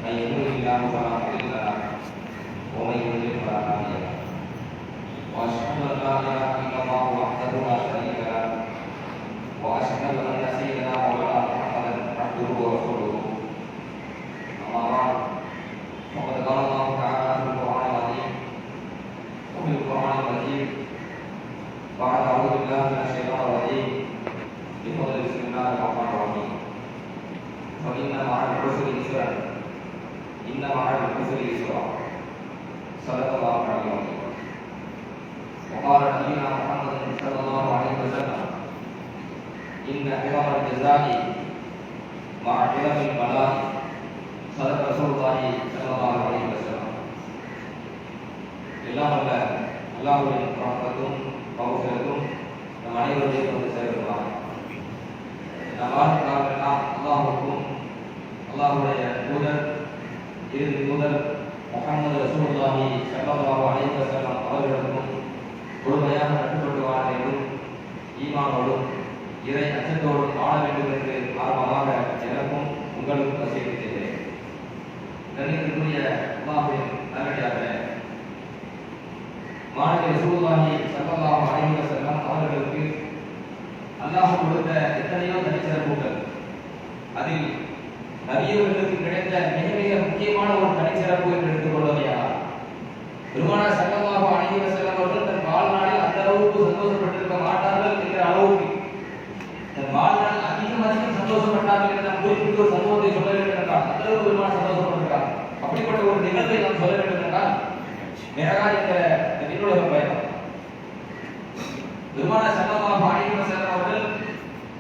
من يهده الله فلا مضل له ومن يضلل فلا هادي له واشهد ان لا اله الا الله وحده لا شريك له واشهد ان سيدنا مولانا محمدا عبده ورسوله اما بعد فقد قال الله تعالى في القران العظيم وفي القران المجيد بعد اعوذ بالله من الشيطان الرجيم بفضل بسم الله الرحمن الرحيم فإن مع العسر يسرا إن مع العسر يسرا صدق الله العلي العظيم وقال نبينا محمد صلى الله عليه وسلم إن عظم الجزاء مع عظم البلاء صدق رسول الله صلى الله عليه وسلم எல்லாம் அல்ல அல்லாஹ்வின் ரஹ்மத்தும் மக்ஃபிரத்தும் நம் அனைவருடைய வந்து சேர்க்கலாம். நம் வாழ்க்கையெல்லாம் அல்லாஹ்வுக்கும் அல்லாஹ்வுடைய தூதர் இறுதி தூதர் முஹம்மது ரசூலுல்லாஹி ஸல்லல்லாஹு அலைஹி வஸல்லம் அவர்களுக்கும் முழுமையாக கட்டுப்பட்டு வாழ வேண்டும், ஈமானோடும் இறை அச்சத்தோடும் வாழ வேண்டும் என்று ஆர்வமாக எனக்கும் உங்களுக்கும் வசியத்து செய்கிறேன். கண்ணியத்திற்குரிய அல்லாஹ்வின் நல்லடியார்களே, மாணவி ரசூலுல்லாஹி ஸல்லல்லாஹு அலைஹி வஸல்லம் அவர்களுக்கு அல்லாஹ் கொடுத்த எத்தனையோ தனிச்சிறப்புகள், அதில் நபியவர்களுக்கு கிடைத்த மிக மிக முக்கியமான ஒரு தனிச்சிறப்பு என்று எடுத்துக்கொள்வதையால் பெருமானார் ஸல்லல்லாஹு அலைஹி வஸல்லம் அவர்கள் தன் வாழ்நாளில் அந்த அளவுக்கு சந்தோஷப்பட்டிருக்க மாட்டார்கள் என்கிற அளவுக்கு தன் வாழ்நாளில் அதிகம் சந்தோஷப்பட்டார்கள் என்று நாம் குறிப்பிட்டு ஒரு சம்பவத்தை சொல்ல வேண்டும் என்றால் அந்த அளவுக்கு பெருமானார் சந்தோஷப்பட்டிருக்கார். அப்படிப்பட்ட ஒரு நிகழ்வை நாம் சொல்ல வேண்டும் என்றால் மிஅராஜ் என்ற விண்ணுலக பயணம். பெருமானார் ஸல்லல்லாஹு அலைஹி வஸல்லம் அவர்கள்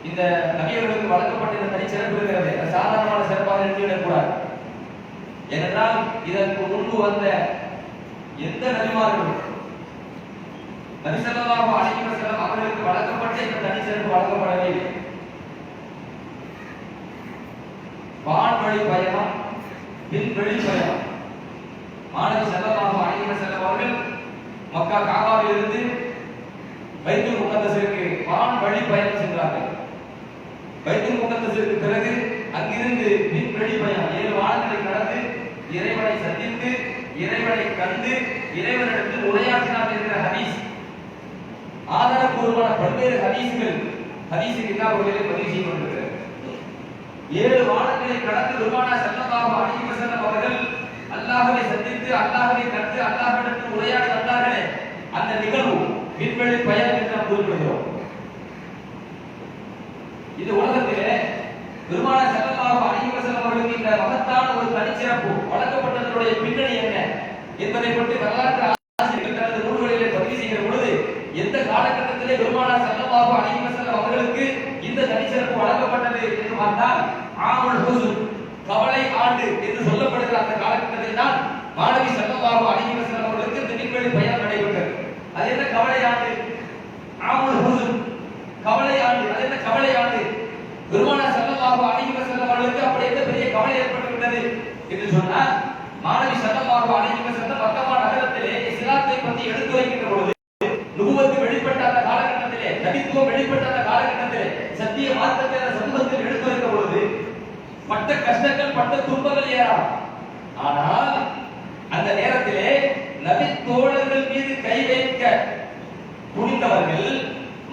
இந்த நபியவர்களுக்கு வழங்கப்பட்ட இந்த தனிச்சிறப்பு இருக்கிறது, சாதாரணமான சிறப்பாக எடுத்துவிடக்கூடாது. ஏனென்றால் இதற்கு முன்பு வந்த எந்த நபிமார்களும் நபி ஸல்லல்லாஹு அலைஹி வஸல்லம் அவர்களுக்கு வழங்கப்பட்ட இந்த தனிச்சிறப்பு வழங்கப்படவே இல்லை. வான்வழி பயணம், விண்வெளி பயணம். மாணவி ஸல்லல்லாஹு அலைஹி வஸல்லம் அவர்கள் மக்கா காபாவில் இருந்து பைத்துல் முகத்தஸிற்கு வான்வழி பயணம் சென்றார்கள். பைத்துல் முகத்தஸிற்கு பிறகு அங்கிருந்து விண்வெளி பயணம் 7 வானங்களை கடந்து இறைவனை சந்தித்து இறைவனை கண்டு இறைவனிடத்தில் உரையாற்றினார் என்கிற ஹதீஸ், ஆதாரபூர்வமான பல்வேறு ஹதீஸ் கிதாபுகளிலே பதிவு செய்யப்பட்டிருக்கிறது. 7 வானங்களை கடந்து பெருமானார் ஸல்லல்லாஹு அலைஹி வஸல்லம் அவர்கள் அல்லாஹ்வை சந்தித்து அல்லாஹ்வை கண்டு அல்லாஹ்விடத்தில் உரையாடி வந்தார்களே, அந்த நிகழ்வு விண்வெளி பயணம் என்று நாம் குறிப்பிடுகிறோம். இது உலகத்திலே பெருமானார் ஸல்லல்லாஹு அலைஹி வஸல்லம் அவர்களுக்கு இந்த மகத்தான ஒரு தனிச்சிறப்பு வழங்கப்பட்டதனுடைய பின்னணி என்ன என்பதை பற்றி வரலாற்று ஆசிரியர்கள் தனது நூல்களிலே பதிவு செய்கிற பொழுது எந்த காலகட்டத்திலே பெருமானார் ஸல்லல்லாஹு அலைஹி வஸல்லம் அவர்களுக்கு இந்த தனிச்சிறப்பு வழங்கப்பட்டது என்று பார்த்தால் ஆமுல் ஹுஸ்ன், கவலை ஆண்டு என்று சொல்லப்படுகிற அந்த காலகட்டத்தில் தான் மாணவி ஸல்லல்லாஹு அலைஹி வஸல்லம் அவர்களுக்கு இந்த விண்வெளி பயணம் நடைபெற்றது. அது என்ன கவலை ஆண்டு? ஆமுல் ஹுஸ்ன், கவலை ஆண்டு. அது என்ன கவலை ஆண்டு? பெருமானார் ஸல்லல்லாஹு அலைஹி வஸல்லம் அவர்களுக்கு அப்படி என்ன பெரிய கவலை ஏற்பட்டு விட்டது என்று சொன்னால், மாணவி ஸல்லல்லாஹு அலைஹி வஸல்லம் மக்கா நகரத்திலே இஸ்லாத்தை பற்றி எடுத்துரைக்கின்ற பொழுது, நுபுவத் வெளிப்பட்ட அந்த காலகட்டத்திலே, நபித்துவம் வெளிப்பட்ட அந்த காலகட்டத்திலே, சத்திய மார்க்கத்தை அந்த சமூகத்தில் எடுத்துரைத்த பொழுது பட்ட கஷ்டங்கள் பட்ட துன்பங்கள் ஏராளம். ஆனால் அந்த நேரத்திலே நபி தோழர்கள் மீது கை வைக்க துணிந்தவர்கள்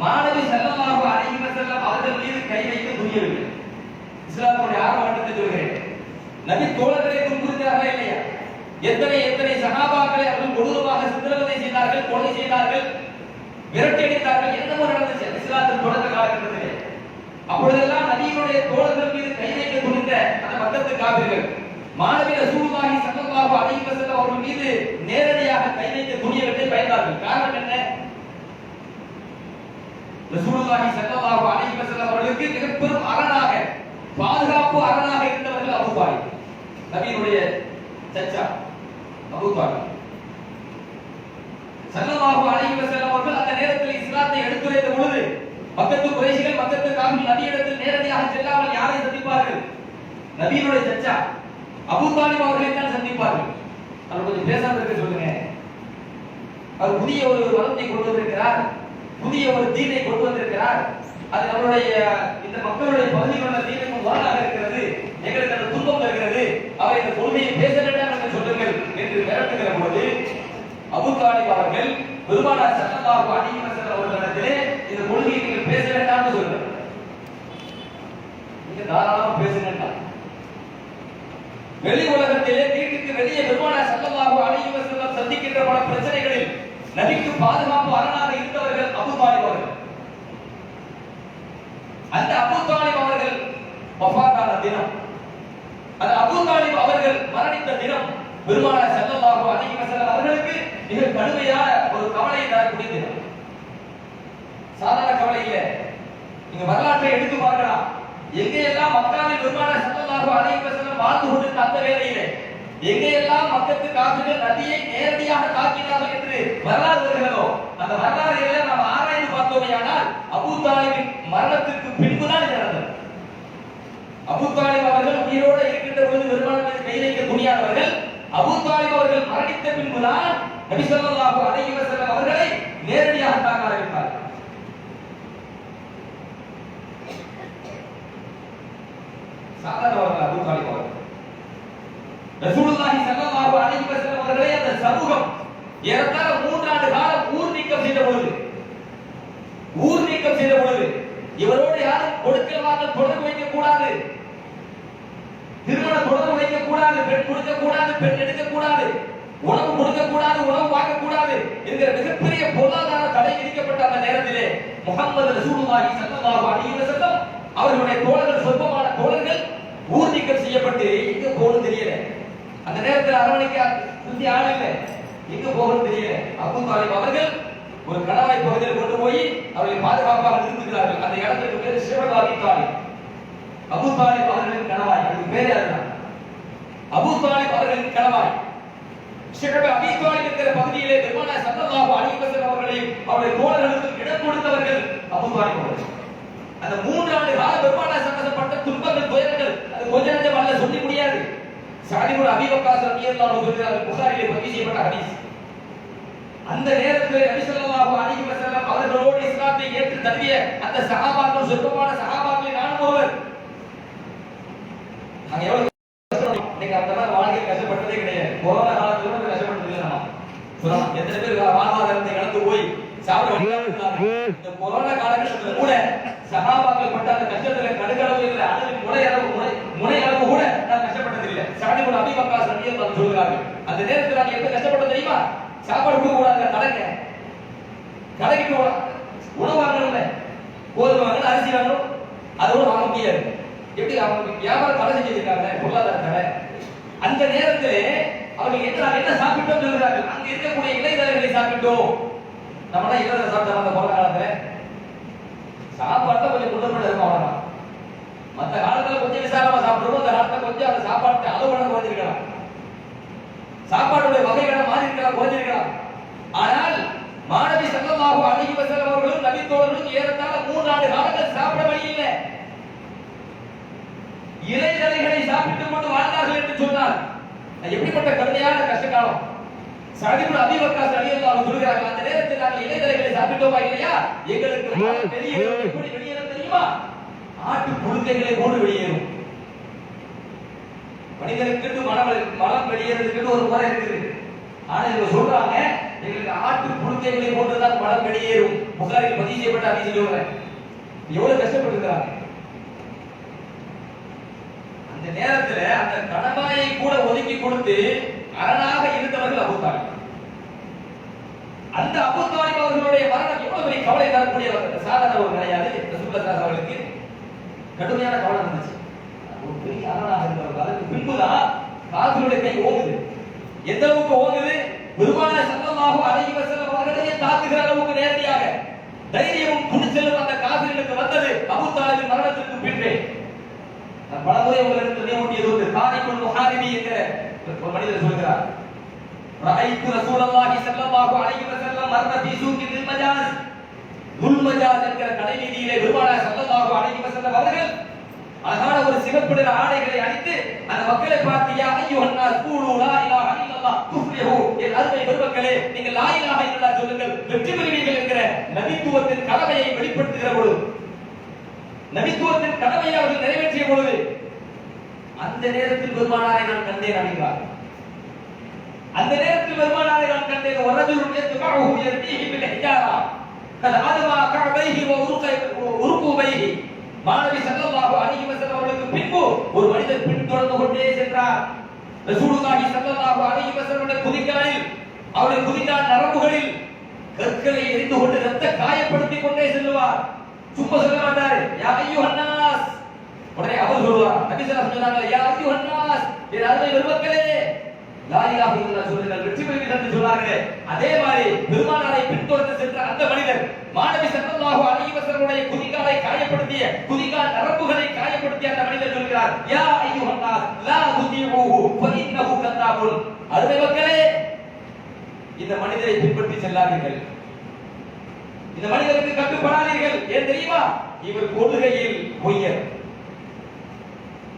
மாணவி ஸல்லல்லாஹு அலைஹி வஸல்லம் அவர்கள் மீது கை வைக்க துணியவில்லை. இஸ்லாமுடைய ஆரம்ப கட்டத்தை சொல்கிறேன். நபி தோழர்களை துன்புறுத்தினார்களா இல்லையா? எத்தனை சஹாபாக்களை அவர்கள் கொடூரமாக சித்திரவதை செய்தார்கள், கொலை செய்தார்கள், விரட்டியடித்தார்கள், என்னமோ நடந்துச்சு இஸ்லாத்தின் தொடக்க காலகட்டத்திலே. அப்பொழுதெல்லாம் நபியினுடைய தோழர்கள் மீது கை வைக்க துணிந்த அந்த மக்கத்து காபிர்கள் மாணவி ரசூலுல்லாஹி ஸல்லல்லாஹு அலைஹி வஸல்லம் அவர்கள் மீது நேரடியாக கை வைக்க துணியவில்லை, பயந்தார்கள். காரணம் என்ன? ரசூலுல்லாஹி ஸல்லல்லாஹு அலைஹி வஸல்லம் அவர்களுக்கு மிகப்பெரும் அரணாக, பாதுகாப்பு அரணாக இருந்தவர்கள் அபூ தாலிப், நபியினுடைய சச்சா அபூ தாலிப். ஸல்லல்லாஹு அலைஹி வஸல்லம் அவர்கள் அந்த நேரத்தில் இஸ்லாத்தை எடுத்துரைத்த பொழுது மக்கத்து குறைஷிகள், மக்கத்து காபிர்கள் நபியிடத்தில் நேரடியாக செல்லாமல் யாரை சந்திப்பார்கள்? நபியினுடைய சச்சா அபூ தாலிப் அவர்களை தான் சந்திப்பார்கள். அவர் கொஞ்சம் பேசாம இருக்க சொல்லுங்க. அவர் புதிய ஒரு மதத்தை கொண்டு வந்திருக்கிறார், புதிய ஒரு தீனை கொண்டு வந்திருக்கிறார். அது நம்மளுடைய இந்த மக்களுடைய பகுதியில் உள்ள தீனுக்கு முரணாக இருக்கிறது, எங்களுக்கு அந்த துன்பம் இருக்கிறது, அவர் இந்த கொள்கையை அபூ தாலிப் அவர்கள் பெருமானார் ஸல்லல்லாஹு அலைஹி வஸல்லம் அவர்களிடத்திலே இந்த கொள்கையை நீங்கள் பேச வேண்டாம்னு சொல்றாங்க. நீங்க தாராளமா பேசுங்கன்னு. வெளி உலகத்திலே வீட்டுக்கு வெளியே பெருமானார் ஸல்லல்லாஹு அலைஹி வஸல்லம் சந்திக்கின்ற பல பிரச்சனைகளில் நபிக்கு பாதுகாப்பு அரணாக இருந்தவர்கள் அபூ தாலிப் அவர்கள். அந்த அபூ தாலிப் அவர்கள் வஃபாத்தான தினம், அந்த அபூ தாலிப் அவர்கள் மரணித்த தினம் பெருமானார் ஸல்லல்லாஹு அலைஹி வஸல்லம் அவர்களுக்கு மிக கடுமையான ஒரு கவலையை தரக்கூடிய தினம். சாதாரண கவலை இல்லை. நீங்க வரலாற்றை எடுத்து பார்க்கலாம். எங்கெல்லாம் மக்காவில் பெருமானார் ஸல்லல்லாஹு அலைஹி வஸல்லம் வாழ்ந்து கொண்டிருந்த அந்த வேளையிலே எங்கெல்லாம் மக்கத்து காஃபிர்கள் நபியை நேரடியாக தாக்கினார்கள் என்று வரலாறு வருகிறதோ அந்த வரலாறுகளை நாம் ஆராய்ந்து பார்த்தோமேயானால் அபூ தாலிபின் மரணத்திற்கு பின்புதான் இது நடந்தது. அபூ தாலிப் அவர்கள் உயிரோடு இருக்கின்ற பொழுது பெருமானார் மீது கை வைக்க துணியாதவர்கள் அபூ தாலிப் அவர்கள் மரணித்த பின்புதான் நபி ஸல்லல்லாஹு அலைஹி வஸல்லம் அவர்களை நேரடியாக தாக்க ஆரம்பித்தார்கள். சாதாரண அபூ தாலிப் அவர்கள் ரசூலுல்லாஹி ஸல்லல்லாஹு அலைஹி வஸல்லம் அவர்களை அந்த சமூகம் ஏறத்தாழ 3 ஆண்டு காலம் ஊர் நீக்கம் செய்த பொழுது இவரோடு யாரும் கொடுக்கல் வாங்கல் தொடர்பு வைக்க கூடாது, திருமண தொடர்பு வைக்க கூடாது, பெண் கொடுக்க கூடாது, பெண் எடுக்க கூடாது, உணவு கொடுக்க கூடாது, உணவு வாங்க கூடாது என்கிற மிகப்பெரிய பொருளாதார தடை விதிக்கப்பட்ட அந்த நேரத்திலே முஹம்மது ரசூலுல்லாஹி ஸல்லல்லாஹு அலைஹி வஸல்லம் அவர்களுடைய தோழர்கள், சொற்பமான தோழர்கள் ஊர் நீக்கம் செய்யப்பட்டு எங்க போகணும் தெரியல. அந்த நேரத்தில் அரவணைக்க சுத்தி ஆள் இல்லை, எங்க போகணும் தெரியல. அபூ தாலிப் அவர்கள் ஒரு கணவாய் பகுதியில் கொண்டு போய் அவர்களை பாதுகாப்பாக நிறுத்துகிறார்கள். அந்த இடத்துக்கு பேர் ஷிரப் அபீ தாலிப். அபூ தாலிப் அவர்களின் கணவாய், அதுக்கு பேரே அதுதான். அபூ தாலிப் அவர்களின் கணவாய் ஷிரப் அபீ தாலிப் என்கிற பகுதியிலே பெருமானார் ஸல்லல்லாஹு அலைஹி வஸல்லம் அவர்களையும் அவருடைய தோழர்களுக்கு இடம் கொடுத்தவர்கள் அபூ தாலிப் அவர்கள். அந்த 3 ஆண்டு கால பெருமானார் சம்பந்தப்பட்ட துன்பங்கள், துயரங்கள் அது கொஞ்ச நெஞ்சம் அல்ல, சொல்லி முடியாது. சஅத் இப்னு அபீ வக்காஸ் ரலியல்லாஹு அன்ஹு சொல்கிறார்கள், புகாரிலே பதிவு செய்யப்பட்ட ஹதீஸ். அந்த நேரத்தில் நபி ஸல்லல்லாஹு அலைஹி வஸல்லம் அவர்களோடு இஸ்லாத்தை ஏற்று தழுவிய அந்த சஹாபாக்கள், சொற்பமான சஹாபாக்களில் நானும் ஒருவர். நாங்க எவ்வளவு இன்னைக்கு அந்த மாதிரி வாழ்க்கையில் கஷ்டப்பட்டதே கிடையாது. கொரோனா காலத்துல கூட கஷ்டப்பட்டது இல்லை. நம்ம சொல்லலாம், எத்தனை பேர் வாழ்வாதாரத்தை இழந்து போய் சாப்பிட வழியாக. இந்த கொரோனா காலகட்டத்தில் கூட சஹாபாக்கள் பட்ட அந்த கஷ்டத்துல கடுகளவு இல்லை, அளவில் முனை அளவு கூட நான் கஷ்டப்பட்டது இல்லை. சஅத் இப்னு அபீ வக்காஸ் ரலியல்லாஹு அன்ஹு சொல்கிறார்கள், அந்த நேரத்தில் நாங்க எப்படி கஷ்டப்பட்டோம் தெரியுமா? சாப்பாடு கொடுக்க கூடாது, கடைக்கு உணவு வாங்கணும்ல, கோதுமை வாங்கணும், அரிசி வாங்கணும், அதோட வாங்க முடியாது. எப்படி அவங்க வியாபாரம் தடை செஞ்சிருக்காங்க, பொருளாதார தடை. அந்த நேரத்தில் அவர்கள் என்ன சாப்பிட்டோம் சொல்கிறார்கள், அங்க இருக்கக்கூடிய இலைதலைகளை சாப்பிட்டோம். நம்ம தான் இலைதலை சாப்பிட்டோம் அந்த கொரோனா காலத்துல. சாப்பாடு கொஞ்சம் முன்னோட இருக்கும், அவ்வளவுதான். மற்ற காலத்துல கொஞ்சம் விசாரமா சாப்பிடுவோம், அந்த காலத்துல கொஞ்சம் அந்த சாப்பாட்டு அளவு குறைஞ்சிருக்கலாம், சாப்பாட்டுடைய வகைகளை மாறி இருக்கலாம், குறைஞ்சிருக்கலாம். ஆனால் மாணவி ஸல்லல்லாஹு அலைஹி வஸல்லம் அவர்களும் நபி தோழர்களும் ஏறத்தாழ 3 ஆண்டு காலங்கள் சாப்பிட வழி இல்லை, இலைதலைகளை சாப்பிட்டுக் கொண்டு வாழ்ந்தார்கள் என்று சொன்னார். எப்படிப்பட்ட கடுமையான கஷ்ட காலம். சஅத் இப்னு அபீ வக்காஸ் ரலியல்லாஹு அன்ஹு சொல்கிறார்கள், அந்த நேரத்தில் நாங்கள் இலைதலைகளை சாப்பிட்டோமா இல்லையா, எங்களுக்கு வெளியேறும். எப்படி வெளியேறும் தெரியுமா? ஆட்டு புழுக்கைகளை போன்று வெளியேறும். மனிதனுக்கு மலம் வெளியேறதுக்கு ஒரு முறை இருக்குது. ஆனா இவங்க சொல்றாங்க, எங்களுக்கு ஆட்டு புழுக்கைகளை போன்றுதான் மலம் வெளியேறும். புகாரில் பதிவு செய்யப்பட்ட ஹதீஸ் சொல்றேன். எவ்வளவு கஷ்டப்பட்டிருக்கிறாங்க. அந்த நேரத்துல அந்த கணவாயை கூட ஒதுக்கி கொடுத்து அரணாக இருந்தவர்கள் அபூ தாலிப். அந்த அபூ தாலிப் அவர்களுடைய மரணம் எவ்வளவு பெரிய கவலை தரக்கூடிய சாதாரண ஒரு கிடையாது. ரசூலுல்லாஹி அவர்களுக்கு கடுமையான கவலை இருந்துச்சு. ஒரு பெரிய அரணாக இருந்தவர்கள். அதுக்கு பின்புதான் காஃபிருடைய கை ஓங்குது. எந்த அளவுக்கு ஓங்குது? பெருமானார் ஸல்லல்லாஹு அலைஹி வஸல்லம் அவர்களையே தாக்குகிற அளவுக்கு நேரடியாக தைரியமும் துணிச்சலும் அந்த காஃபிர்களுக்கு வந்தது அபூ தாலிபின் மரணத்திற்கு பின்பே. நான் பலமுறை உங்களுக்கு நினைவூட்டியது உண்டு. தாரிகுல் முஹாரிபி என்கிற ஒரு மனிதர் சொல்கிறார், ரஅய்து ரசூலுல்லாஹி ஸல்லல்லாஹு அலைஹி வஸல்லம் மர்ர ஃபீ சூகில் மஜாஸ். துல்மஜாஸ் என்கிற கடை வீதியிலே பெருமானார் ஸல்லல்லாஹு அலைஹி வஸல்லம் அவர்கள் அழகான ஒரு சிவப்பு நிற ஆடைகளை அணிந்து அந்த மக்களை பார்த்து, யா அய்யுஹன் நாஸ் கூலு லா இலாஹ இல்லல்லாஹ் துஃப்லிஹு, என் அருமை பெருமக்களே நீங்கள் லா இலாஹ இல்லல்லாஹ் சொல்லுங்கள், வெற்றி பெறுவீர்கள் என்கிற நபித்துவத்தின் கடமையை வெளிப்படுத்துகிற பொழுது, நபித்துவத்தின் கடமையை அவர்கள் நிறைவேற்றிய பொழுது அந்த நேரத்தில் பெருமானாரை நான் கண்டேன் அப்படிங்கிறார். அந்த நேரத்தில் பெருமானாரை நான் கண்டேன். வரஜுலுன் யத்பஉஹு யர்மீஹி பில் ஹிஜாரா கதஅதமா கஅபைஹி வ உருகுபைஹி. மாநபி ஸல்லல்லாஹு அலைஹி வஸல்லம் அவர்களுக்கு பின்பு ஒரு மனிதர் பின்தொடர்ந்து கொண்டே சென்றார். ரசூலுல்லாஹி ஸல்லல்லாஹு அலைஹி வஸல்லம் குதிகாலில் அவருடைய குதிகால் நரம்புகளில் கற்களை எரிந்து கொண்டு ரத்த காயப்படுத்திக் கொண்டே செல்வார். சும்மா சொல்ல மாட்டார், யா அய்யுஹன் நாஸ். உடனே அவர் சொல்வார், நபி ஸல்லல்லாஹு அலைஹி வஸல்லம் யா அய்யுஹன் நாஸ், என் அருமை பெருமக்களே லா இலாஹ இல்லல்லாஹ் சொல்லுங்கள் வெற்றி பெறுவீர்கள் என்று சொன்னார்கள். அதே மாதிரி பெருமானாரை பின்தொடர்ந்து சென்ற அந்த மனிதர் மாநபி ஸல்லல்லாஹு அலைஹி வஸல்லம் குதிகாலை காயப்படுத்திய குதிகால் நரம்புகளை காயப்படுத்திய அந்த மனிதர் சொல்கிறார், யா அய்யுஹன் நாஸ் லா துதிஊஹு ஃபஇன்னஹு கதாபுன். அருமை மக்களே, இந்த மனிதரை பின்பற்றி செல்லாதீர்கள், இந்த மனிதருக்கு கட்டுப்படாதீர்கள். ஏன் தெரியுமா? இவர் கொள்கையில் பொய்யர்,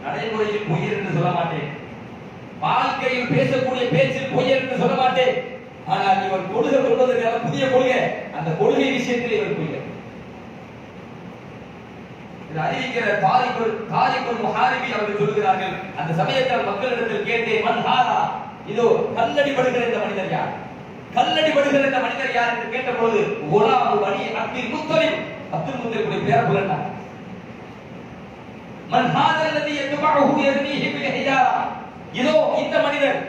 நடைமுறையில் பொய்யர் என்று சொல்ல மாட்டேன், வாழ்க்கையில் பேசக்கூடிய பேச்சில் பொய்யர் என்று சொல்ல மாட்டேன். ஆனால் இவர் கொள்கை கொள்வதற்கான புதிய கொள்கை, அந்த கொள்கை விஷயத்தில் இவர் பொய்யர். அறிவிக்கிற தாரிகுல் முஹாரிபி அவர்கள் சொல்கிறார்கள், அந்த சமயத்தில் மக்களிடத்தில் கேட்டேன், மன் ஹாதா, இதோ கல்லடி படுகிற இந்த மனிதர் யார், கல்லடி படுகிற இந்த மனிதர் யார் என்று கேட்டபோது குலாம் பனி அப்துல் முத்தலிப், அப்துல் முத்தலிபுடைய பேர் புலனார். மன் ஹாதா அல்லதி யத்பஉஹு யர்மீஹி பில் ஹிஜாரா, இதோ இந்த மனிதர்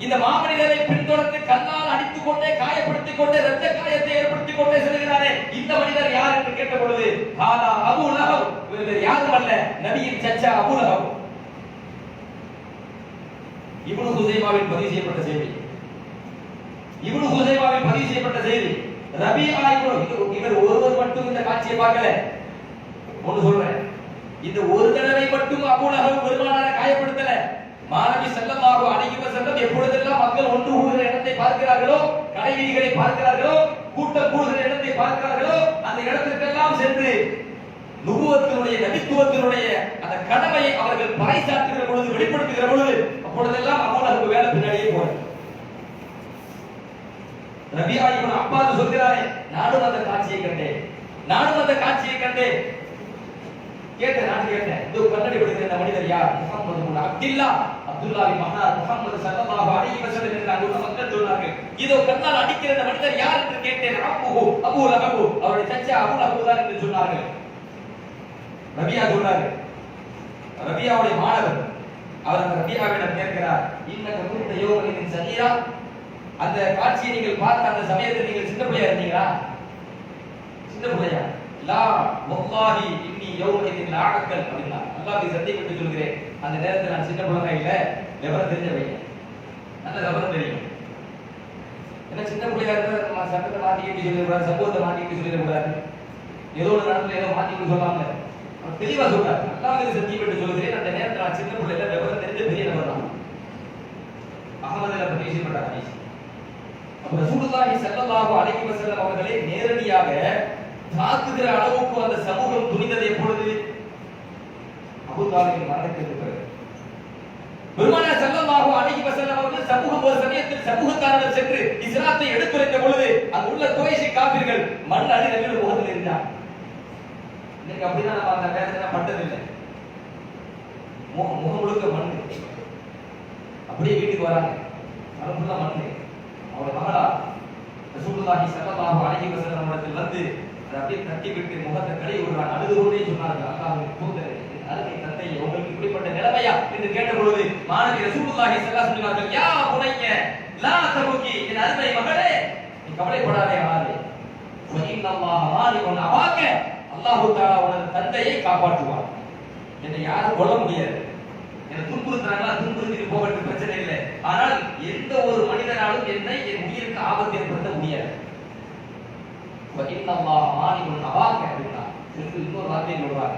இந்த மாமனிதரை பின்தொடர்ந்து கல்லால் அடித்துக் கொண்டே காயப்படுத்திக் கொண்டே இரத்த காயத்தை ஏற்படுத்திக் கொண்டே செல்கிறாரே, இந்த மனிதர் யார் என்று கேட்டபொழுது ஹாதா அபூ லஹப், இவர் யாரும் அல்ல, நபியின் சச்சா அபூ லஹப். இப்னு ஹுஸைமாவில் பதிவு செய்யப்பட்ட செய்தி, இப்னு ஹுஸைமாவில் பதிவு செய்யப்பட்ட செய்தி. ரபீஆ இவர் ஒருவர் மட்டும் இந்த காட்சியை பார்க்கல. ஒன்னு சொல்றேன், இந்த ஒரு தடவை மட்டும் அபூ லஹப் பெருமானாரை காயப்படுத்தல. மாநபி ஸல்லல்லாஹு அலைஹி வஸல்லம் எப்பொழுதெல்லாம் மக்கள் ஒன்று கூடுகிற இடத்தை பார்க்கிறார்களோ, கடை வீதிகளை பார்க்கிறார்களோ, கூட்டம் கூடுகிற இடத்தை பார்க்கிறார்களோ, அந்த இடத்திற்கெல்லாம் சென்று நுபுவத்தினுடைய நபித்துவத்தினுடைய அந்த கடமையை அவர்கள் பறைசாற்றுகிற பொழுது, வெளிப்படுத்துகிற பொழுது, அப்பொழுதெல்லாம் அபூ லஹப் வேலை பின்னாடியே போறார். ரபியா இப்னு அப்பாஸ் சொல்கிறாரே, நானும் அந்த காட்சியை கண்டேன், நானும் அந்த காட்சியை கண்டேன். கேட்டேன், நான் கேட்டேன், இதோ கண்ணடி படுகிற இந்த மனிதர் யார்? முஹம்மது இப்னு அப்துல்லாஹ், அப்துல்லாஹ்வின் மகனார் முஹம்மது ஸல்லல்லாஹு அலைஹி வஸல்லம் என்று அங்குள்ள மக்கள் சொன்னார்கள். இதோ கண்ணால் அடிக்கிற இந்த மனிதர் யார் என்று கேட்டேன். அபூ லஹப், அவருடைய சச்சா அபூ லஹப் தான் என்று சொன்னார்கள். ரபியா சொன்னார், ரபியாவுடைய மாணவர், அவர் அந்த ரபியாவிடம் கேட்கிறார், இன்னக குன்த யௌமஇன் சகீரா, அந்த காட்சியை நீங்கள் பார்த்த அந்த சமயத்தில் நீங்கள் சின்ன பிள்ளையா இருந்தீங்களா? சின்ன பிள்ளையா? லா வல்லாஹி இன்னி யௌமஇன் லா அக்கல் அப்படினா, அல்லாஹ்வை சத்தியம் பண்ணி சொல்கிறேன், அந்த நேரத்தில் நான் சின்ன பிள்ளை இல்ல, விவரம் தெரிஞ்ச பையன், நல்ல விவரம் தெரியும். என்ன சின்ன பிள்ளையா இருந்தா சட்டத்தை மாத்திக்கிட்டு சொல்லிடக்கூடாது, சமூகத்தை மாத்திக்கிட்டு சொல்லிடக்கூடாது, ஏதோ ஒரு நடத்துல ஏதோ மாத்திக்கிட்டு சொல்லாம தெளிவா சொல்றாரு, அல்லாஹ்வை சத்தியம் பண்ணி சொல்கிறேன், அந்த நேரத்தில் நான் சின்ன பிள்ளை இல்ல, விவரம் தெரிஞ்ச பெரிய நபர் தான். அஹ்மதுல பதிவு செய்யப்பட்ட ஹதீஸ். ரசூலுல்லாஹி ஸல்லல்லாஹு அலைஹி வஸல்லம் அவர்களே நேரடியாக தாக்குகிற அளவுக்கு அந்த சமூகம் துணிந்தது எப்பொழுது? அபூ தாலிபின் மரணத்திற்கு பிறகு. பெருமானார் ஸல்லல்லாஹு அலைஹி வஸல்லம் அவர்கள் சமூகம் ஒரு சமயத்தில் சமூகத்தாரர்கள் சென்று இஸ்லாத்தை எடுத்துரைத்த பொழுது அங்கு உள்ள குறைஷி காபிர்கள் மண் அடி நபிகள் முகத்தில் இருந்தார். இன்னைக்கு அப்படிதான் நம்ம அந்த வேதனை பட்டதில்லை, முகம் முழுக்க மண், அப்படியே வீட்டுக்கு வராங்க, மனமுள்ள மண். அவருடைய மகளா ரசூலுல்லாஹி ஸல்லல்லாஹு அலைஹி வஸல்லம் இடத்தில் வந்து அப்படியே தட்டி விட்டு முகத்தை கழுவி விடுறாங்க, அழுது கொண்டே சொன்னார்கள், அல்லாஹ்வின் தூதரே, அருமை தந்தையே, உங்களுக்கு இப்படிப்பட்ட நிலைமையா என்று கேட்ட பொழுது மாணவி ரசூலுல்லாஹி ஸல்லல்லாஹு அலைஹி வஸல்லம் சொன்னார்கள், யா புனைய லா தபுகி, என் அருமை மகளே, நீ கவலைப்படாதே, ஆளே ஃபஇன்னல்லாஹ வாலிகுன் அபாக்க, அல்லாஹ் தஆலா உனது தந்தையை காப்பாற்றுவார். என்னை யாரும் கொல்ல முடியாது, என்னை துன்புறுத்துறாங்களா துன்புறுத்திட்டு போகட்டும், பிரச்சனை இல்லை, ஆனால் எந்த ஒரு மனிதனாலும் என்னை என் உயிருக்கு ஆபத்து ஏற்படுத்த முடியாது. ஃபஇன்னல்லாஹ வாலிகுன் அபாக்க அப்படின்னா இன்னொரு வார்த்தையை சொல்றாங்க,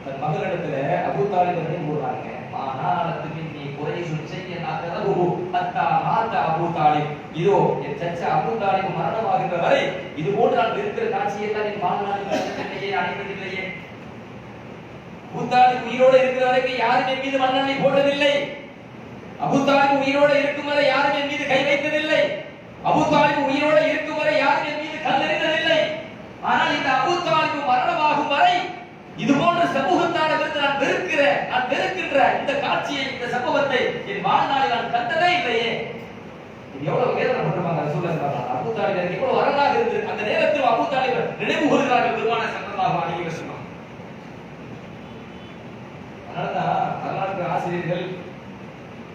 தன் மகளிடத்துல அபூ தாலிப் அவர்கள் சொல்றாங்க, மானாலத்து மின்னி குறைஷுன் ஷையன் அக்ரஹு ஹத்தா மாத அபூ தாலிப், இதோ என் சச்சா அபூ தாலிப் மரணமாகின்ற வரை இது போன்று நான் இருக்கிற காட்சியை எல்லாம் என் வாழ்நாளில் கண்டதில்லையே, அடைந்ததில்லையே. அபூ தாலிப் உயிரோடு இருக்கிற வரைக்கும் யாரும் என் மீது மண்ணெண்ணெய் போட்டதில்லை, அபூ தாலிப் உயிரோடு இருக்கும் வரை யாரும் என் மீது கை வைத்ததில்லை, அபூ தாலிப் உயிரோடு இருக்கும் வரை யாரும் என் மீது கல்லெறிந்ததில்லை. ஆனால் இந்த அபூ தாலிப் மரணமாகும் வரை இது போன்ற சமூகத்தாரிடமிருந்து நான் வெறுக்கின்ற இந்த காட்சியை, இந்த சம்பவத்தை என் வாழ்நாளில் நான் கண்டதே இல்லையே எவ்வளவு வேதனைப்பட்டிருப்பாங்க ரசூலுல்லாஹி அபூ தாலிப் எவ்வளவு வரலாறு இருந்து அந்த நேரத்தில் அபூ தாலிப் நினைவு கூறுகிறார்கள் பெருமானார் ஸல்லல்லாஹு அலைஹி வஸல்லம். அதனாலதான் வரலாற்று ஆசிரியர்கள்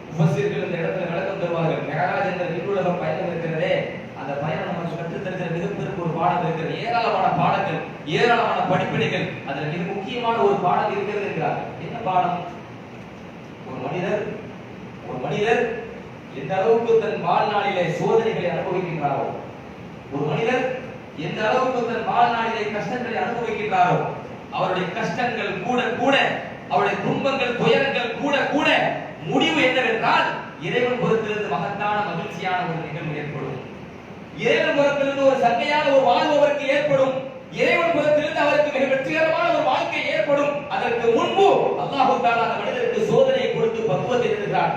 முஃபஸ்ஸிர்கள் இந்த இடத்துல விளக்கம் தருவார்கள். மிஅராஜ் என்ற விண்ணுலக பயணம் இருக்கிறதே, அந்த பயணம் நமக்கு கற்றுத் தருகிற மிகப்பெரிய ஒரு பாடம் இருக்கிறது. ஏராளமான பாடங்கள், ஏராளமான படிப்பினைகள், அதுல மிக முக்கியமான ஒரு பாடம் இருக்கிறது என்கிறார். என்ன பாடம்? ஒரு மனிதர் எந்த அளவுக்கு தன் வாழ்நாளிலே சோதனைகளை அனுபவிக்கின்றாரோ, ஒரு மனிதர் எந்த அளவுக்கு தன் வாழ்நாளிலே கஷ்டங்களை அனுபவிக்கின்றாரோ, அவருடைய கஷ்டங்கள் கூட கூட, அவருடைய துன்பங்கள் துயரங்கள் கூட கூட முடிவு என்னவென்றால் இறைவன் புறத்திலிருந்து மகத்தான மகிழ்ச்சியான ஒரு நிகழ்வு ஏற்படும். இறைவன் புறத்திலிருந்து ஒரு சங்கையான ஒரு வாழ்வு அவருக்கு ஏற்படும். இறைவன் புறத்திலிருந்து அவருக்கு மிக வெற்றிகரமான ஒரு வாழ்க்கை ஏற்படும். அதற்கு முன்பு அல்லாஹ் தஆலா அந்த மனிதருக்கு சோதனையை கொடுத்து பக்குவத்தை தருகிறார்.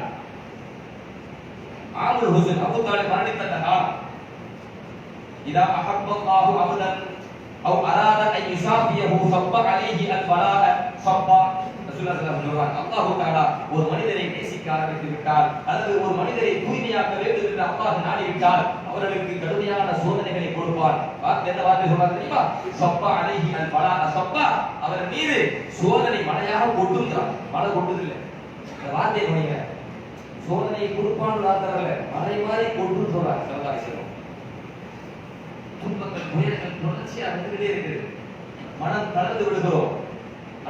ஆமுல் ஹுஸ்ன் அபூ தாலிப் மரணித்ததா இதா அஹப்பல்லாஹு அபதன் அவ் அராத அன் யுஸாஃபியஹு ஸப்ப அலைஹி அல் பலாஅ ஸப்பா. ரசூலுல்லாஹி ஸல்லல்லாஹு அலைஹி வஸல்லம் அல்லாஹ் தஆலா ஒரு மனிதரை நேசிக்க ஆரம்பித்து விட்டால், அல்லது ஒரு மனிதரை தூய்மையாக்க வேண்டும் என்று அல்லாஹ் நாடிவிட்டால் அவர்களுக்கு கடுமையான சோதனைகளை கொடுப்பார். என்ன வார்த்தை சொல்றாங்க தெரியுமா? ஸப்ப அலைஹி அல் பலாஅ ஸப்பா. அவர் மீது சோதனை மழையாக கொட்டுகிறார். மழை கொட்டுது இல்ல, இந்த வார்த்தையை கவனிங்க. சோதனை கொடுப்பான்னு வார்த்தை மழை மாதிரி கொட்டுன்னு சொல்றாங்க ஸல்லல்லாஹு அலைஹி வஸல்லம். துன்பங்கள் துயரங்கள் தொடர்ச்சியா வந்துகிட்டே இருக்குது. மனம் தளர்ந்து விடுகிறோம்.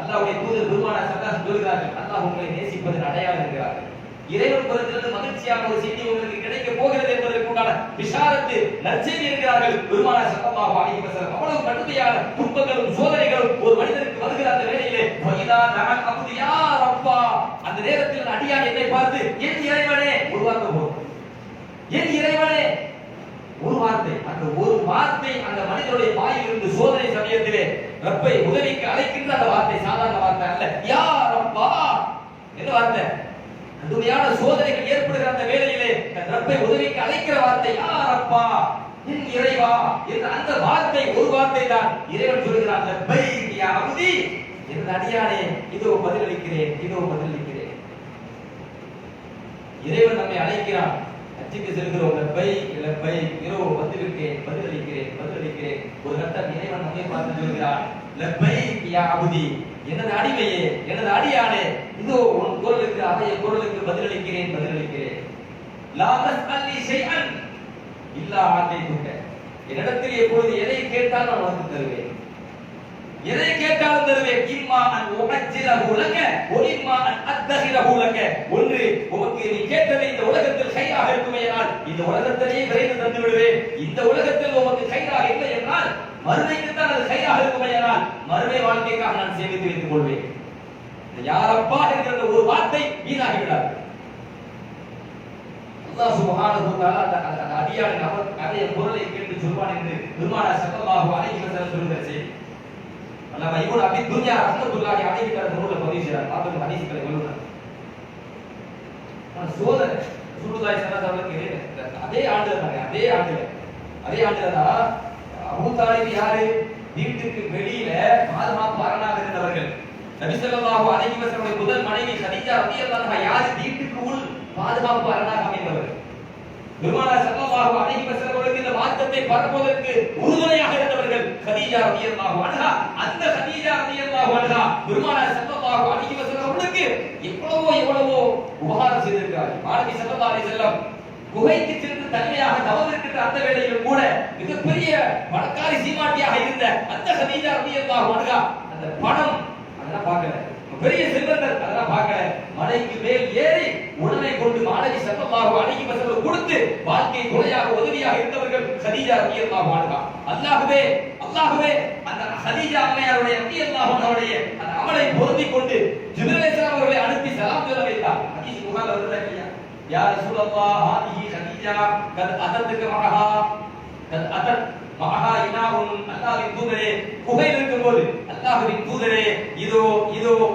அல்லாஹ்வுடைய தூதர் பெருமானார் ஸல்லல்லாஹு சொல்கிறார்கள், அல்லாஹ் உங்களை நேசிப்பதன் அடையாளம் என்கிறார்கள். இறைவன் புறத்திலிருந்து மகிழ்ச்சியான ஒரு செய்தி உங்களுக்கு கிடைக்க போகிறது என்பதற்குண்டான பிஷாரத்து நற்செய்தி என்கிறார்கள் பெருமானார் ஸல்லல்லாஹு அலைஹி வஸல்லம். அவ்வளவு கடுமையான துன்பங்களும் சோதனைகளும் ஒரு மனிதனுக்கு வருகிற அந்த வேளையிலே ஃபைதா தஅல் அப்து யா ரப்பா, அந்த நேரத்தில் அடியான் என்னை பார்த்து என் இறைவனே ஒரு வார்த்தை போதும், என் இறைவனே ஒரு வார்த்தை. அந்த ஒரு வார்த்தை அந்த மனிதனுடைய வாயில் இருந்து சோதனை சமயத்திலே ரப்பை உதவிக்கு அழைக்கின்ற அந்த வார்த்தை சாதாரண வார்த்தை அல்ல. யா ரப்பா என்ன வார்த்தை? கடுமையான சோதனைகள் ஏற்படுகிற அந்த வேளையிலே ரப்பை உதவிக்கு அழைக்கிற வார்த்தை யா ரப்பா, என் இறைவா என்ற அந்த வார்த்தை ஒரு வார்த்தை தான். இறைவன் சொல்கிறான், லப்பைக் யா அப்தி, என் அடியானே இதோ பதிலளிக்கிறேன், இதோ பதிலளிக்கிறேன். இறைவன் நம்மை அழைக்கிறான். அச்சிக்கு செல்கிறோம், லப்பைக் லப்பைக், இதோ வந்திருக்கிறேன், பதிலளிக்கிறேன், பதிலளிக்கிறேன். ஒரு கட்டம் இறைவன் நம்மை பார்த்து சொல்கிறான், லப்பைக் யா அப்தி, எனது அடிமையே, எனது அடியானே, இதோ உன் குரலுக்கு அவைய குரலுக்கு பதிலளிக்கிறேன், பதிலளிக்கிறேன். லா தஸ்அலி ஷைஅன் இல்லா ஆதைதுக, என்னிடத்தில் எப்பொழுது எதை கேட்டாலும் நான் உனக்கு தருவேன், எதை கேட்டாலும் தருவேன். இம்மா அன் உஅஜ்ஜிலஹு லக வ இம்மா அன் அத்தஹிரஹு லக, ஒன்று உமக்கு நீ கேட்டதை இந்த உலகத்தில் கைராக இருக்குமேயானால் இந்த உலகத்திலேயே விரைந்து தந்து விடுவேன். இந்த உலகத்தில் உமக்கு கைராக இல்லை என்றால் மறுமைக்கு தான் அது கைராக இருக்குமேயானால் மறுமை வாழ்க்கைக்காக நான் சேமித்து வைத்துக் கொள்வேன். யாரப்பா என்கிற ஒரு வார்த்தை வீணாகி விடாது. அல்லாஹ் சுப்ஹானஹு வ தஆலா அந்த அடியாரின் அவைய குரலை கேட்டு சொல்வான் என்று பெருமானார் ஸல்லல்லாஹு அலைஹி வஸல்லம் சொல்கிற செய்தி. அல்லாஹ் இப்னு அபி துன்யா ரஹ்மத்துல்லாஹி அலைஹி தனது நூல்ல பதிவு செய்றார். பாருங்க ஹதீஸ்களை வல்லுனர். சோதனை ரசூலுல்லாஹி ஸல்லல்லாஹு அலைஹி வஸல்லம் அதே ஆண்டுல தான் அபூ தாலிப் யாரு? வீட்டுக்கு வெளியில பாதுகாப்பு அரணாக இருந்தவர்கள். நபி ஸல்லல்லாஹு அலைஹி வஸல்லம் முதல் மனைவி கதீஜா ரலியல்லாஹு அன்ஹா யாரு? வீட்டுக்கு உள் பாதுகாப்பு அரணாக அமைந்தவர்கள். பெருமானார் ஸல்லல்லாஹு அலைஹி வஸல்லம் அவர்களுக்கு இந்த மார்க்கத்தை பரப்புவதற்கு உறுதுணையாக இருந்தவர்கள் கதீஜா ரலியல்லாஹு அன்ஹா. அந்த கதீஜா ரலியல்லாஹு அன்ஹா பெருமானார் ஸல்லல்லாஹு அலைஹி வஸல்லம் அவர்களுக்கு எவ்வளவோ உபகாரம் செய்திருக்கிறார்கள். மாணவி ஸல்லல்லாஹு அலைஹி வஸல்லம் குகைக்கு சென்று தனிமையாக தவம் இருக்கின்ற அந்த வேளையில் கூட மிகப்பெரிய பணக்காரி சீமாட்டியாக இருந்த அந்த கதீஜா ரலியல்லாஹு அன்ஹா அந்த பணம் அதெல்லாம் பார்க்கல, பெரிய செல்வந்தர் அதெல்லாம் பார்க்கல, மலைக்கு மேல் ஏறி உணவை கொண்டு மாணவி ஸல்லல்லாஹு அலைஹி வஸல்லம் கொடுத்து வாழ்க்கை துணையாக உதவியாக இருந்தவர்கள் கதீஜா ரலியல்லாஹு அன்ஹா. அல்லாஹ்வே அந்த கதீஜா அம்மையாருடைய ரலியல்லாஹு அன்ஹாவுடைய அந்த அமலை பொருந்திக் கொண்டு ஜிப்ரீல் அலைஹிஸ்ஸலாம் அவர்களை அனுப்பி சலாம் சொல்ல வைத்தார். ஹதீஸ் புகாரில் வருது இல்லையா? யா ரசூலல்லாஹ் ஹாதிஹி கதீஜா கத் அதத்துக மஹா கத் அதத் மஹா இனாவுன், அல்லாஹ்வின் தூதரே, குகையில் இருக்கும்போது அல்லாஹ்வின் தூதரே, இதோ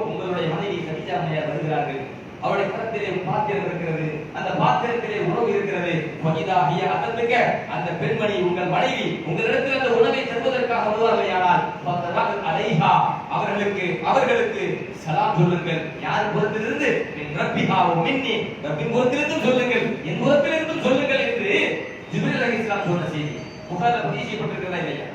உங்களுடைய மனைவி கதீஜா அம்மையார் வருகிறார்கள். அவருடைய கரத்திலே பாத்திரம் இருக்கிறது, அந்த பாத்திரத்திலே உணவு இருக்கிறது. ஃபகிதாஹிய அதத்துக, அந்த பெண்மணி உங்கள் மனைவி உங்களிடத்தில் அந்த உணவை தருவதற்காக வருவார்களேயானால் ஃபதரக் அலைஹா, அவர்களுக்கு சலாம் சொல்லுங்கள். யார் புறத்திலிருந்து? மின் ரப்பிஹா வ மின்னி, ரப்பின் புறத்திலிருந்து சொல்லுங்கள், என் புறத்திலிருந்து சொல்லுங்கள் என்று அலைஹிஸ்ஸலாம் சொன்ன செய்தி புகார்ல பதிவு செய்யப்பட்டிருக்கிறதா இல்லையா?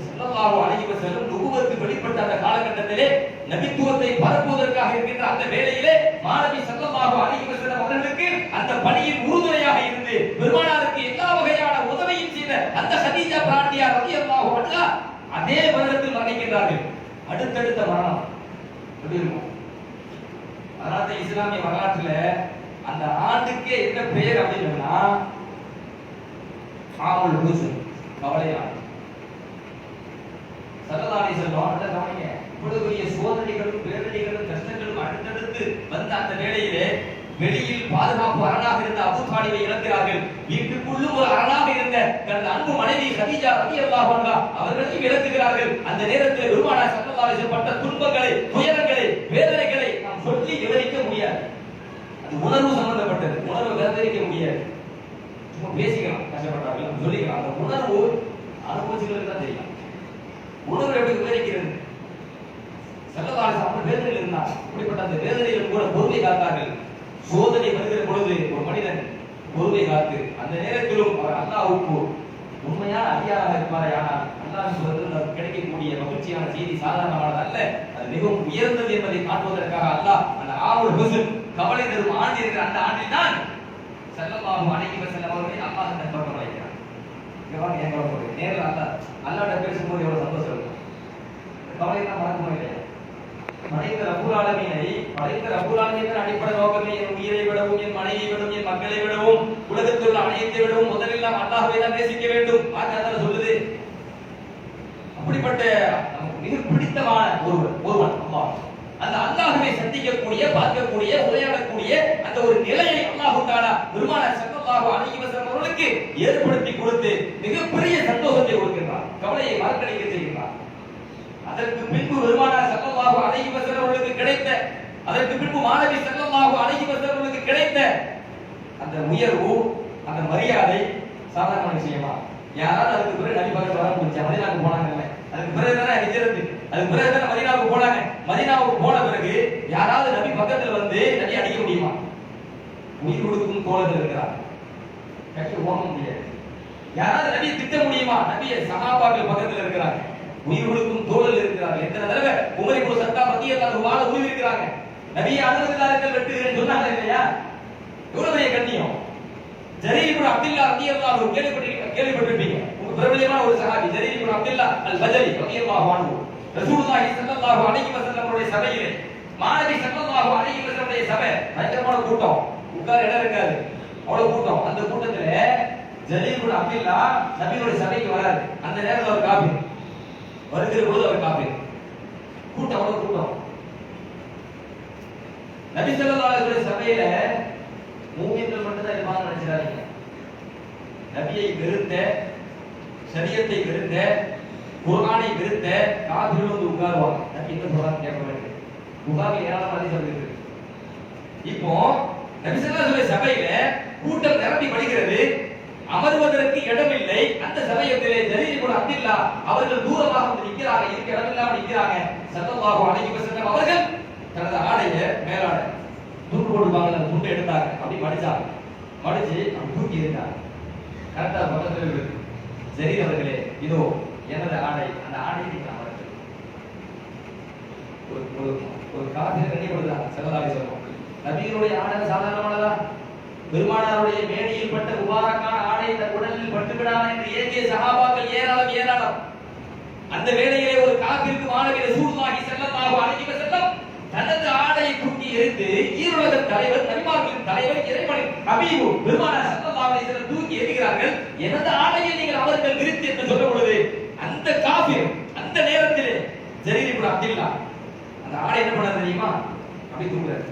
ஸல்லல்லாஹு அலைஹி வஸல்லம் நுபுவத்து வெளிப்பட்ட அந்த காலகட்டத்திலே நபித்துவத்தை பரப்புவதற்காக இருக்கின்ற அந்த வேளையிலே மாணவி ஸல்லல்லாஹு அலைஹி வஸல்லம் அவர்களுக்கு அந்த பணியில் உறுதுணையாக இருந்து பெருமானாருக்கு எல்லா வகையான உதவியும் செய்த அந்த ஹதீஜா பிராண்டியார் ரலியல்லாஹு அன்ஹா அதே வருடத்தில் மரணிக்கின்றார்கள். அடுத்தடுத்த மரணம் எப்படி இருக்கும்? அதனால இஸ்லாமிய வரலாற்றுல அந்த ஆண்டுக்கே என்ன பெயர் அப்படின்னா ஆமுல் ஹுஸ்ன், கவலை ஆண்டு. ஸல்லல்லாஹு அலைஹி வஸல்லம் அந்த கவனிங்க, இவ்வளவு பெரிய சோதனைகளும் பேரடிகளும் கஷ்டங்களும் அடுத்தடுத்து வந்த அந்த வேளையிலே வெளியில் பாதுகாப்பு அரணாக இருந்த அபூ தாலிபை இழக்கிறார்கள். வீட்டுக்குள்ளும் ஒரு அரணாக இருந்த தனது அன்பு மனைவி கதீஜா ரலியல்லாஹு அன்ஹா அவர்களையும் இழக்கிறார்கள். அந்த நேரத்தில் பெருமானார் ஸல்லல்லாஹு அலைஹி வஸல்லம் பட்ட துன்பங்களை, துயரங்களை, வேதனைகளை நாம் சொல்லி விவரிக்க முடியாது. அது உணர்வு சம்பந்தப்பட்டது, உணர்வு விவரிக்க முடியாது. சும்மா பேசிக்கலாம், கஷ்டப்பட்டார்கள் சொல்லிக்கலாம். அந்த உணர்வு அனுபவிச்சுக்கிறது தான் தெரியும். உணர்வு எப்படி விவரிக்கிறது? ஸல்லல்லாஹு அலைஹி வஸல்லம் வேதனையில் இருந்தார். அப்படிப்பட்ட அந்த வேதனையிலும் கூட பொறுமை காத்தார்கள். சோதனை வருகிற பொழுது ஒரு மனிதன் பொறுமை காத்து அந்த நேரத்திலும் அவர் அல்லாஹ்வுக்கு உண்மையான அடியாராக இருப்பாரே, ஆனால் அல்லாஹ்வின் சொல்லில் கிடைக்கக்கூடிய மகிழ்ச்சியான செய்தி சாதாரணமானது அல்ல, அது மிகவும் உயர்ந்தது என்பதை காட்டுவதற்காக அல்லாஹ் அந்த ஆமுல் ஹுஸ்ன் கவலை தரும் ஆண்டு இருக்கிற அந்த ஆண்டில் தான் ஸல்லல்லாஹு அலைஹி வஸல்லம் அவர்களை அல்லாஹ் தன்பக்கம் வைக்கிறார். இங்க வாங்க, என் கவலை போடுங்க. நேரில் அல்லாஹ்ட்ட பேசும்போது எவ்வளவு சந்தோஷம் இருக்கும். கவலை தான் மறக்க முடியல. படைத்த ரப்பல் ஆலமீனை, படைத்த ரப்பல் ஆலமீனின் அடிப்படை நோக்கமே என் உயிரை விடவும், என் மனைவியை விடவும், என் மக்களை விடவும், உலகத்தில் உள்ள அனைத்தை விடவும் முதலில் நாம் அல்லாஹ்வை தான் நேசிக்க வேண்டும். ஆகவே சொல்லுது. அப்படிப்பட்ட நமக்கு மிக பிடித்தமான ஒருவன் அல்லாஹ். அந்த அல்லாஹ்வை சந்திக்கக்கூடிய, பார்க்கக்கூடிய, உரையாடக்கூடிய அந்த ஒரு நிலையை அல்லாஹ் தஆலா பெருமானார் ஸல்லல்லாஹு அலைஹி வஸல்லம் அவர்களுக்கு ஏற்படுத்தி கொடுத்து மிகப்பெரிய சந்தோஷத்தை கொடுக்கிறார், கவலையை மறக்கடிக்க செய்கிறார். அதற்கு பின்பு பெருமானார் ஸல்லல்லாஹு அலைஹி வஸல்லம் அவர்களுக்கு கிடைத்த, அதற்கு பின்பு மாணவி ஸல்லல்லாஹு அலைஹி வஸல்லம் அவர்களுக்கு கிடைத்த அந்த உயர்வு, அந்த மரியாதை சாதாரண விஷயமா? யாராவது அதுக்கு பிறகு நபி பக்கத்துல வர முடிஞ்சா? மதீனாவுக்கு போனாங்கல்ல, அதுக்கு பிறகு தானே ஹிஜ்ரத், அதுக்கு பிறகு தானே மதீனாவுக்கு போனாங்க. மதீனாவுக்கு போன பிறகு யாராவது நபி பக்கத்துல வந்து நபி அடிக்க முடியுமா? உயிர் கொடுக்கும் தோழர்கள் இருக்கிறார், கட்டி ஓட முடியாது. யாராவது நபி திட்ட முடியுமா? நபியை சஹாபாக்கள் பக்கத்துல இருக்கிறாங்க, உயிர் கொடுக்கும் தோழல் இருக்கிறாங்க. எத்தனை தடவை உமர் இப்னு கத்தாப் ரலியல்லாஹு அன்ஹு வாழ உயிர் இருக்கிறாங்க. நபியை அனுமதித்தார்கள் வெட்டுகிறேன் சொன்னாங்க இல்லையா? எவ்வளவு பெரிய கண்ணியம். ஜரீர் இப்னு அப்துல்லா ரலியல்லாஹு அன்ஹு கேள்விப்பட்டிருப்பீங்க. உங்க பிரபலமான ஒரு சஹாபி ஜரீர் இப்னு அப்துல்லா அல் பஜலி ரலியல்லாஹு அன்ஹு ரசூலுல்லாஹி ஸல்லல்லாஹு அலைஹி வஸல்லம் அவருடைய சபையிலே, மாணவி ஸல்லல்லாஹு அலைஹி வஸல்லம் சபை, பயங்கரமான கூட்டம், உட்கார இடம் இருக்காது, அவ்வளவு கூட்டம். அந்த கூட்டத்துல ஜரீர் இப்னு அப்துல்லா நபியோட சபைக்கு வராரு. அந்த நேரத்தில் ஒரு காபி வருகிற பொழுது அவர் காப்பி கூட்டம், அவ்வளவு கூட்டம். நபி ஸல்லல்லாஹு அலைஹி வஸல்லம் சபையில மூமின்கள் மட்டும் தான் இருப்பாங்க நினைச்சாங்க. நபியை வெறுத்த, ஷரியத்தை வெறுத்த, குர்ஆனை வெறுத்த காபிர்கள் வந்து உட்காருவாங்க. நபி என்ன சொல்றாங்க கேட்க வேண்டும். புகாரில் ஏராளமான ஹதீஸ் இருக்கு. இப்போ நபி ஸல்லல்லாஹு அலைஹி வஸல்லம் சபையில கூட்டம் நிரம்பி வழிகிறது, அமர்வதற்கு இடமில்லை. அந்த சமயத்திலே ஜரீர் இப்னு அப்துல்லா அவர்கள் தூரமாக வந்து நிற்கிறாங்க, இருக்க இடமில்லாம நிற்கிறாங்க. ஸல்லல்லாஹு அலைஹி வஸல்லம் அவர்கள் தனது ஆடைய மேலாட துண்டு போட்டுப்பாங்க, அந்த துண்டை எடுத்தாங்க, அப்படி மடிச்சாங்க, மடிச்சு அப்படி தூக்கி இருந்தாங்க. கரெக்டா பக்கத்துல இருக்கு. ஜரீர் அவர்களே, இதோ எனது ஆடை, அந்த ஆடையை நீங்க அமர்த்து. ஒரு காபிரை கண்ணியப்படுத்தாங்க ஸல்லல்லாஹு அலைஹி வஸல்லம். நபியினுடைய ஆடை சாதாரணமானதா? பெருமானாருடைய மேடையில் பட்ட முபாரக்கான ஆடை தன் உடலில் பட்டுவிடாமல் என்று ஏகிய சஹாபாக்கள் ஏராளம். அந்த வேளையிலே ஒரு காபிருக்கு மாணவி ரசூலுல்லாஹி ஸல்லல்லாஹு அலைஹி வஸல்லம் தனது ஆடையை தூக்கி எறிந்து, ஈருலக தலைவர், நபிமார்களின் தலைவர், இறைவனின் ஹபீபு பெருமானார் ஸல்லல்லாஹு அலைஹி வஸல்லம் தூக்கி எறிகிறார்கள். எனது ஆடையை நீங்கள் அவர்கள் விரித்து என்று சொல்லும் பொழுது அந்த காபிர் அந்த நேரத்திலே ஜரீர் இப்னு அப்துல்லா அந்த ஆடை என்ன பண்ண தெரியுமா? அப்படி தூக்குறாரு.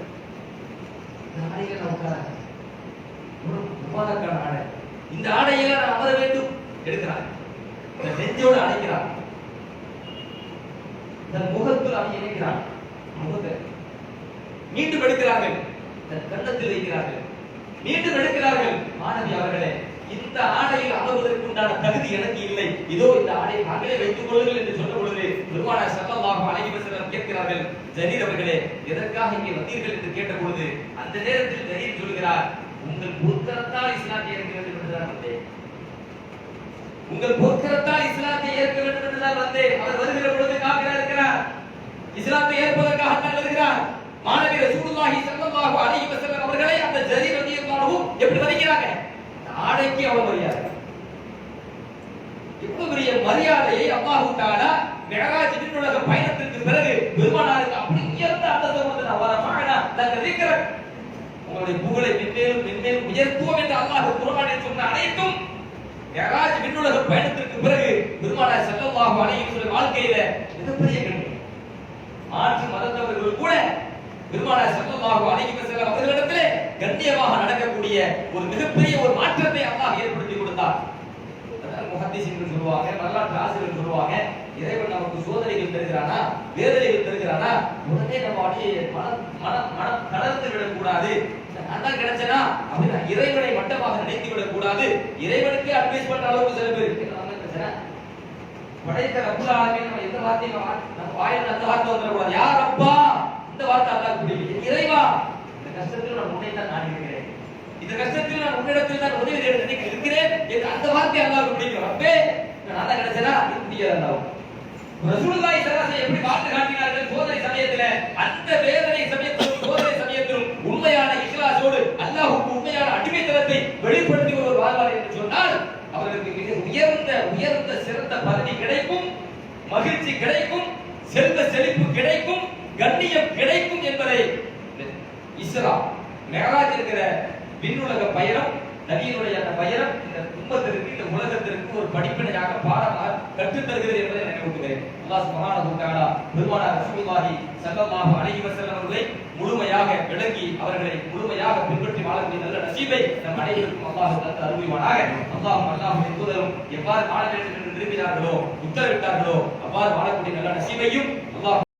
இந்த ஆடையை உட்கார முபாரக்கான ஆடை, இந்த ஆடையில நான் அமர வேண்டும் எடுக்கிறார், நெஞ்சோடு அழைக்கிறார், தன் முகத்தில் அவன் இணைக்கிறான், முகத்தை மீண்டும் எடுக்கிறார்கள், தன் கன்னத்தில் வைக்கிறார்கள், மீண்டும் எடுக்கிறார்கள். மாணவி அவர்களே, இந்த ஆடையில் அமர்வதற்கு உண்டான தகுதி எனக்கு இல்லை, இதோ இந்த ஆடையை நாங்களே வைத்துக் கொள்ளுங்கள் என்று சொன்ன பொழுது பெருமானார் ஸல்லல்லாஹு அலைஹி வஸல்லம் கேட்கிறார்கள், ஜரீர் அவர்களே எதற்காக இங்கே வந்தீர்கள் என்று கேட்ட பொழுது அந்த நேரத்தில் ஜரீர் சொல்கிறார், உங்கள் பொற்கரத்தால் இஸ்லாத்தை ஏற்க வேண்டும் என்றுதான் வந்தேன். உங்கள் பொற்கரத்தால் இஸ்லாத்தை ஏற்க வேண்டும் என்றுதான் வந்தேன். அவர் வருகிற பொழுது காபிரா இருக்கிறார். இஸ்லாத்தை ஏற்பதற்காக தான் வருகிறார். மாணவி ரசூலுல்லாஹி ஸல்லல்லாஹு அலைஹி வஸல்லம் அவர்களை அந்த ஜரீர் ரலியல்லாஹு அன்ஹு எப்படி மதிக்கிறாங்க? ஆடைக்கு அவ்வளவு மரியாதை. இவ்வளவு பெரிய மரியாதையை அல்லாஹ் தஆலா மிஅராஜ் விண்ணுலக பயணத்திற்கு பிறகு பெருமானாருக்கு அப்படி உயர்ந்த அந்தஸ்து கொடுத்தார். வரஃபஅனா லக ذிக்ரக், உங்களுடைய புகழை மென்மேலும் உயர்த்துவோம் என்று அல்லாஹ் குர்ஆனில் சொன்ன அனைத்தும் மிஅராஜ் விண்ணுலக பயணத்திற்கு பிறகு பெருமானார் ஸல்லல்லாஹு அலைஹி வஸல்லம் வாழ்க்கையில மிகப்பெரிய கண்ணியம். மாற்று மதத்தவர்கள் கூட பெருமானார் ஸல்லல்லாஹு அலைஹி வஸல்லம் அவர்களிடத்திலே கண்ணியமாக நடக்கக்கூடிய ஒரு மிகப்பெரிய ஒரு மாற்றத்தை அல்லாஹ் ஏற்படுத்தி கொடுத்தார். முஹத்திஸின்கள் சொல்லுவாங்க, வரலாற்று ஆசிரியர்கள் சொல்லுவாங்க, இறைவன் நமக்கு சோதனைகள் தருகிறானா, வேதனைகள் தருகிறானா, உடனே நம்ம அப்படியே மனம் தளர்ந்து விடக்கூடாது. நான் தான் கிடைச்சனா அப்படின்னா இறைவனை மட்டமாக நினைத்து விடக்கூடாது. இறைவனுக்கு அட்வைஸ் பண்ற அளவுக்கு சில பேர் பிரச்சனை படைத்த ரப்புல் ஆலமீன் நம்ம எந்த வார்த்தையும் நம்ம வாயில அந்த வார்த்தை வந்துடக்கூடாது. யார் அப்பா இந்த வார்த்தை அல்லாஹ் பிடிக்கும். இறைவா இந்த கஷ்டத்தில் நான் உன்னை தான் நாடி இருக்கிறேன், இந்த கஷ்டத்தில் நான் உன்னிடத்தில் தான் உதவி தேட இருக்கிறேன் என்று அந்த வார்த்தை அல்லாஹ் பிடிக்கும். அப்பே நான் தான் கிடைச்சனா இது முடியாது. அல்லாஹ் ரசூலுல்லாஹி ஸல்லல்லாஹு அலைஹி எப்படி வாழ்ந்து காட்டினார்கள் சோதனை சமயத்துல, அந்த வேதனை சமயத்திலும் சோதனை சமயத்திலும் உண்மையான இக்லாஸோடு அல்லாஹ்வுக்கு உண்மையான அடிமைத்தனத்தை வெளிப்படுத்தி ஒரு வாழ்வார் என்று சொன்னால் அவர்களுக்கு மிக உயர்ந்த சிறந்த பதவி கிடைக்கும், மகிழ்ச்சி கிடைக்கும், செல்வ செழிப்பு கிடைக்கும், கண்ணியம் கிடைக்கும் என்பதை இஸ்ரா மிஅராஜ் இருக்கிற விண்ணுலக பயணம், நபியினுடைய அந்த பயணம் இந்த உம்மத்திற்கு, இந்த உலகத்திற்கு ஒரு படிப்பினையாக பாடமாக கற்றுத் தருகிறது என்பதை நினைவூட்டுகிறேன். அல்லாஹ் சுப்ஹானஹு வ தஆலா பெருமானார் ரசூலுல்லாஹி ஸல்லல்லாஹு அலைஹி வஸல்லம் அவர்களை முழுமையாக விளங்கி அவர்களை முழுமையாக பின்பற்றி வாழக்கூடிய நல்ல நசீபை நம் அனைவருக்கும் அல்லாஹ் தந்து அருள்வானாக. அல்லாஹ்வின் தூதரும் எவ்வாறு வாழ வேண்டும் என்று விரும்பினார்களோ, உத்தரவிட்டார்களோ அவ்வாறு வாழக்கூடிய நல்ல நசீபையும் அல்லாஹ்